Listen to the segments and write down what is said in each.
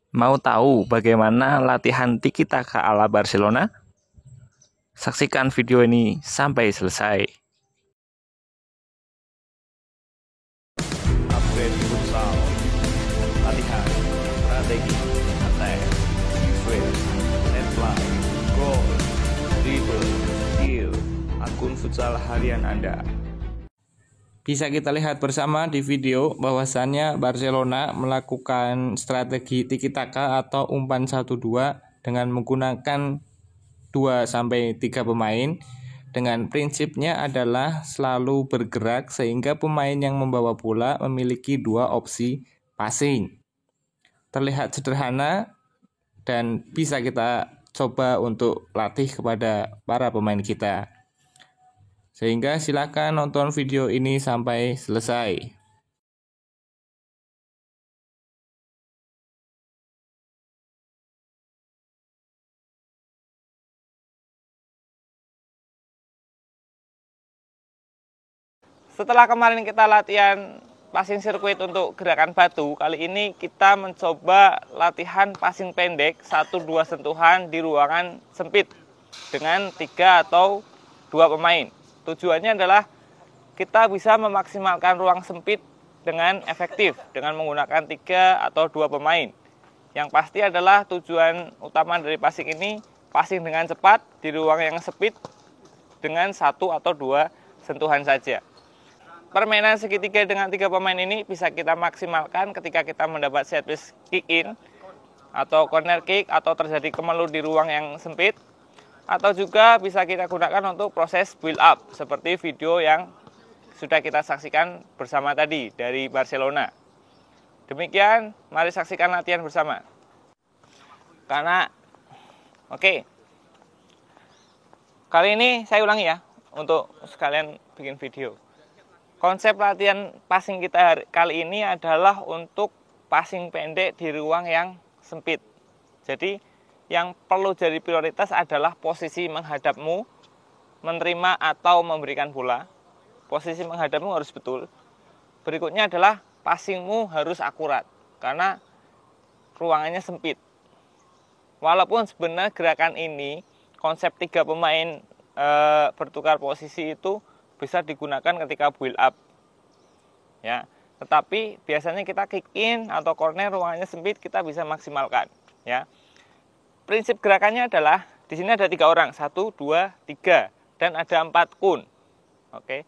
Mau tahu bagaimana latihan tiki taka ala Barcelona? Saksikan video ini sampai selesai. Upgrade futsal, latihan, strategi, attack, switch, net play, goal, dribble, skill, akun futsal harian Anda. Bisa kita lihat bersama di video bahwasannya Barcelona melakukan strategi tiki taka atau umpan 1-2 dengan menggunakan 2-3 pemain. Dengan prinsipnya adalah selalu bergerak sehingga pemain yang membawa bola memiliki 2 opsi passing. Terlihat sederhana dan bisa kita coba untuk latih kepada para pemain kita. Sehingga silakan nonton video ini sampai selesai. Setelah kemarin kita latihan passing sirkuit untuk gerakan batu, kali ini kita mencoba latihan passing pendek 1-2 sentuhan di ruangan sempit dengan 3 atau 2 pemain. Tujuannya adalah kita bisa memaksimalkan ruang sempit dengan efektif dengan menggunakan 3 atau 2 pemain. Yang pasti adalah tujuan utama dari passing ini, passing dengan cepat di ruang yang sempit dengan 1 atau 2 sentuhan saja. Permainan segitiga dengan 3 pemain ini bisa kita maksimalkan ketika kita mendapat set piece kick in atau corner kick atau terjadi kemelut di ruang yang sempit, atau juga bisa kita gunakan untuk proses build up seperti video yang sudah kita saksikan bersama tadi dari Barcelona. Demikian, mari saksikan latihan bersama. Oke. Kali ini saya ulangi ya untuk sekalian bikin video. Konsep latihan passing kita kali ini adalah untuk passing pendek di ruang yang sempit. Jadi yang perlu jadi prioritas adalah posisi menghadapmu, menerima atau memberikan bola. Posisi menghadapmu harus betul. Berikutnya adalah passingmu harus akurat, karena ruangannya sempit. Walaupun sebenarnya gerakan ini, konsep 3 pemain bertukar posisi itu bisa digunakan ketika build up. Ya, tetapi biasanya kita kick in atau corner ruangannya sempit, kita bisa maksimalkan. Ya. Prinsip gerakannya adalah di sini ada 3 orang, 1, 2, 3, dan ada 4 kun. Oke.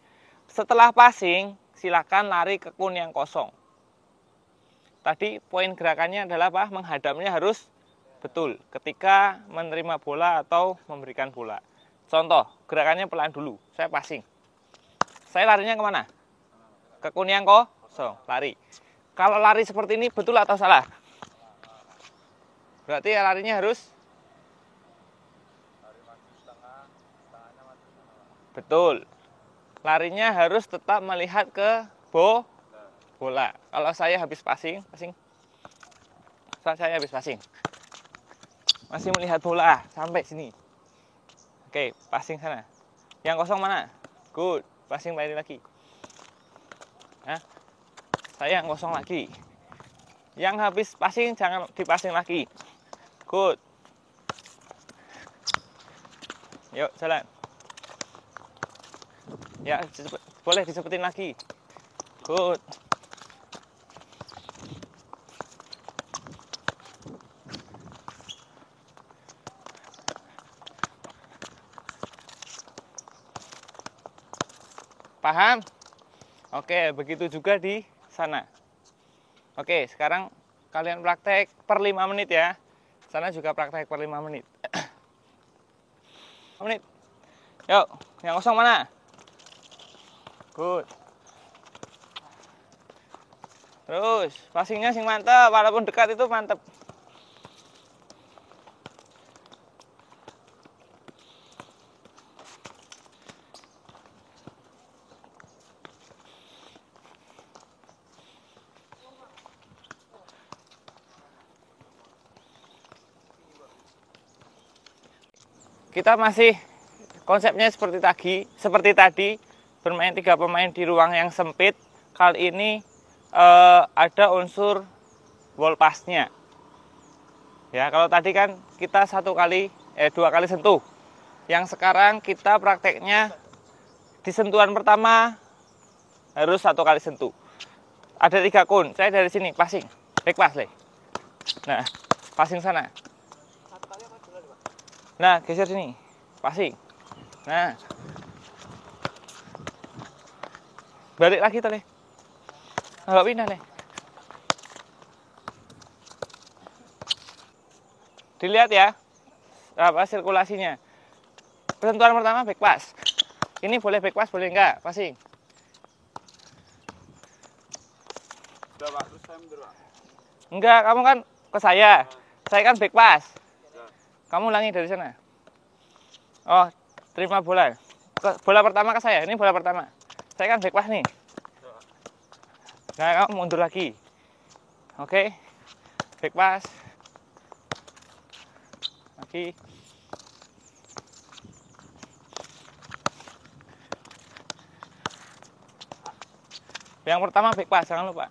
Setelah passing, silakan lari ke kun yang kosong. Tadi poin gerakannya adalah apa? Menghadapnya harus betul ketika menerima bola atau memberikan bola. Contoh, gerakannya pelan dulu. Saya passing. Saya larinya kemana? Ke kun yang kosong, lari. Kalau lari seperti ini betul atau salah? Berarti larinya harus betul. Larinya harus tetap melihat ke bola. Kalau saya habis passing. Saya habis passing. Masih melihat bola sampai sini. Oke, passing sana. Yang kosong mana? Good. Passing lagi. Nah, saya yang kosong lagi. Yang habis passing jangan dipassing lagi. Good. Yuk, jalan. Ya, boleh dicepetin lagi. Good. Paham? Oke, begitu juga di sana. Oke, sekarang kalian praktek per 5 menit ya. Sana juga praktek per 5 menit. 5 menit. Yuk, yang kosong mana? Good. Terus, passingnya sing mantep, walaupun dekat itu mantep. Kita masih konsepnya seperti tadi, bermain 3 pemain di ruang yang sempit. Kali ini ada unsur ball pass-nya. Ya, kalau tadi kan kita dua kali sentuh. Yang sekarang kita prakteknya di sentuhan pertama harus 1 kali sentuh. Ada 3 kun. Saya dari sini passing, back pass le. Nah, passing sana. Nah, geser sini, passing. Nah, balik lagi tuh le. Nggak pindah le. Dilihat ya, sirkulasinya. Sentuhan pertama back pass. Ini boleh back pass, boleh enggak? Passing. Udah Pak, terus saya mundur Pak. Enggak, kamu kan ke saya. Saya kan back pass. Kamu ulangi dari sana. Oh, terima bola. Bola pertama ke saya. Ini bola pertama. Saya kan back pass nih. Nah, kamu mundur lagi. Oke. Back pass. Lagi. Yang pertama back pass, jangan lupa.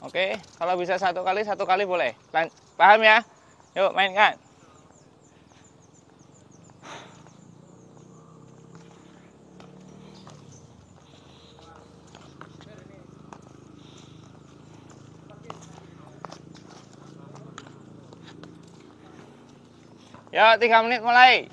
Oke, kalau bisa 1 kali boleh. Paham ya? Yuk mainkan. Yuk 3 menit mulai.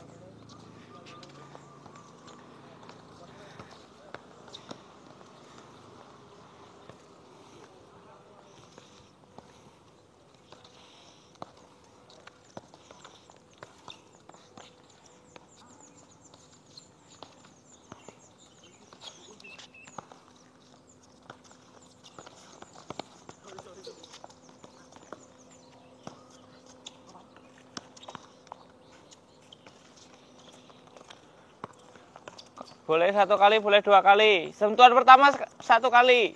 Boleh 1 kali, boleh 2 kali. Sentuhan pertama 1 kali.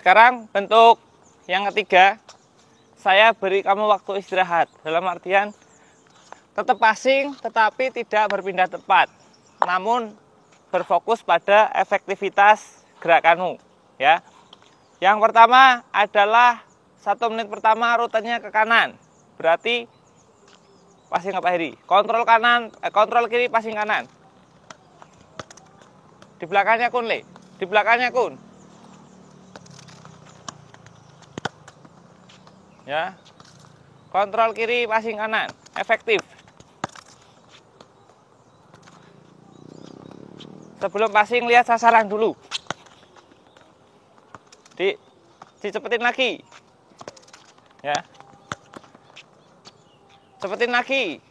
Sekarang bentuk yang ketiga, saya beri kamu waktu istirahat. Dalam artian tetap passing tetapi tidak berpindah tempat, namun berfokus pada efektivitas gerakanmu. Ya. Yang pertama adalah 1 menit pertama rutenya ke kanan. Berarti passing apa Heri? Kontrol kanan, kontrol kiri, passing kanan. Di belakangnya Kun Le. Di belakangnya Kun. Ya, kontrol kiri, passing kanan, efektif. Sebelum passing lihat sasaran dulu. Dicepetin lagi. Ya, cepetin lagi.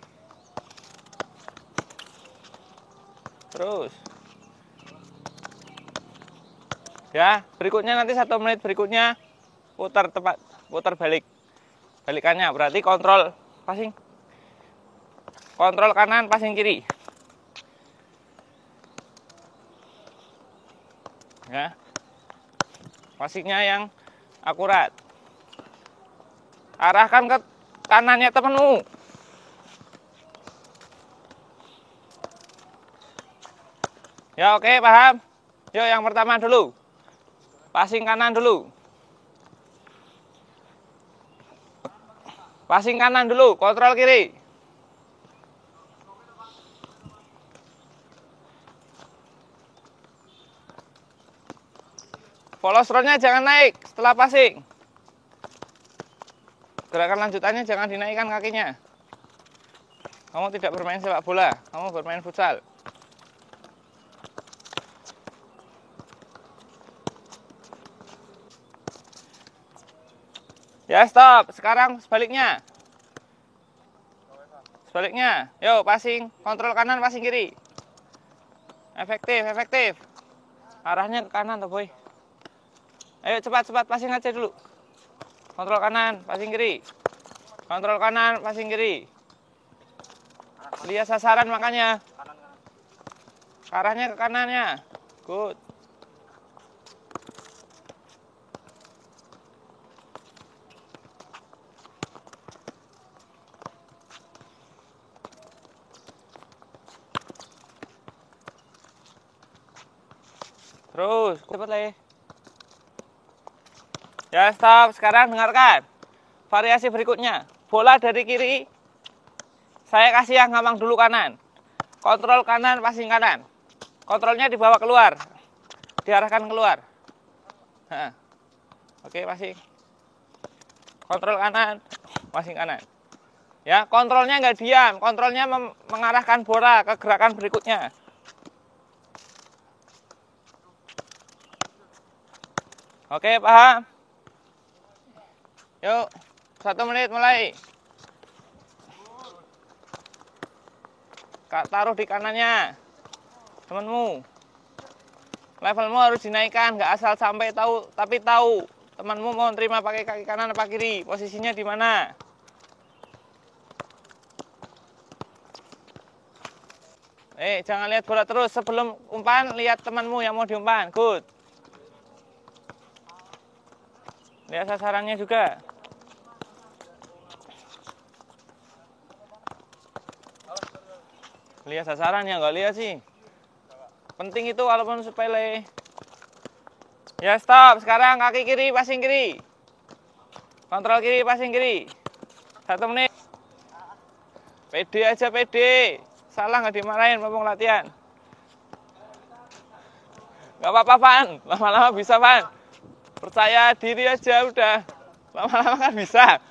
Terus. Ya, berikutnya nanti 1 menit berikutnya putar tempat, putar balik. Balikannya berarti kontrol passing. Kontrol kanan, passing kiri. Ya. Passingnya yang akurat. Arahkan ke kanannya temenmu. Ya oke, paham? Yuk yang pertama dulu. Passing kanan dulu. Passing kanan dulu, kontrol kiri. Polostronnya jangan naik setelah passing. Gerakan lanjutannya jangan dinaikkan kakinya. Kamu tidak bermain sepak bola, kamu bermain futsal. Ya, stop. Sekarang sebaliknya. Sebaliknya. Yuk, passing. Kontrol kanan, passing kiri. Efektif, efektif. Arahnya ke kanan, toh boy. Ayo, cepat, passing aja dulu. Kontrol kanan, passing kiri. Kontrol kanan, passing kiri. Lihat sasaran makanya. Arahnya ke kanannya. Good. Terus, cepat lagi. Ya, stop. Sekarang dengarkan. Variasi berikutnya. Bola dari kiri. Saya kasih yang ngambang dulu kanan. Kontrol kanan, passing kanan. Kontrolnya dibawa keluar. Diarahkan keluar. Oke, passing. Kontrol kanan, passing kanan. Ya, kontrolnya nggak diam. Kontrolnya mengarahkan bola ke gerakan berikutnya. Oke, paham? Yuk, 1 menit mulai. Kak, taruh di kanannya. Temanmu. Levelmu harus dinaikkan, nggak asal sampai tahu, tapi tahu temanmu mau terima pakai kaki kanan apa kiri, posisinya di mana. Jangan lihat bola terus. Sebelum umpan, lihat temanmu yang mau diumpan. Good. Lihat sasarannya juga. Lihat sasarannya, nggak lihat sih. Penting itu walaupun sepele. Ya, stop. Sekarang kaki kiri, passing kiri. Kontrol kiri, passing kiri. 1 menit. Pede aja, pede. Salah nggak dimarahin, ngomong latihan. Nggak apa-apa, Pan. Lama-lama bisa, Pan. Percaya diri aja udah. Lama-lama kan bisa.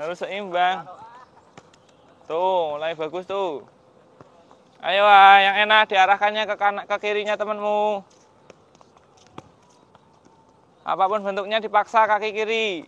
Harus seimbang. Tuh, mulai bagus tuh. Ayo, yang enak diarahkannya ke kirinya temanmu. Apapun bentuknya dipaksa kaki kiri.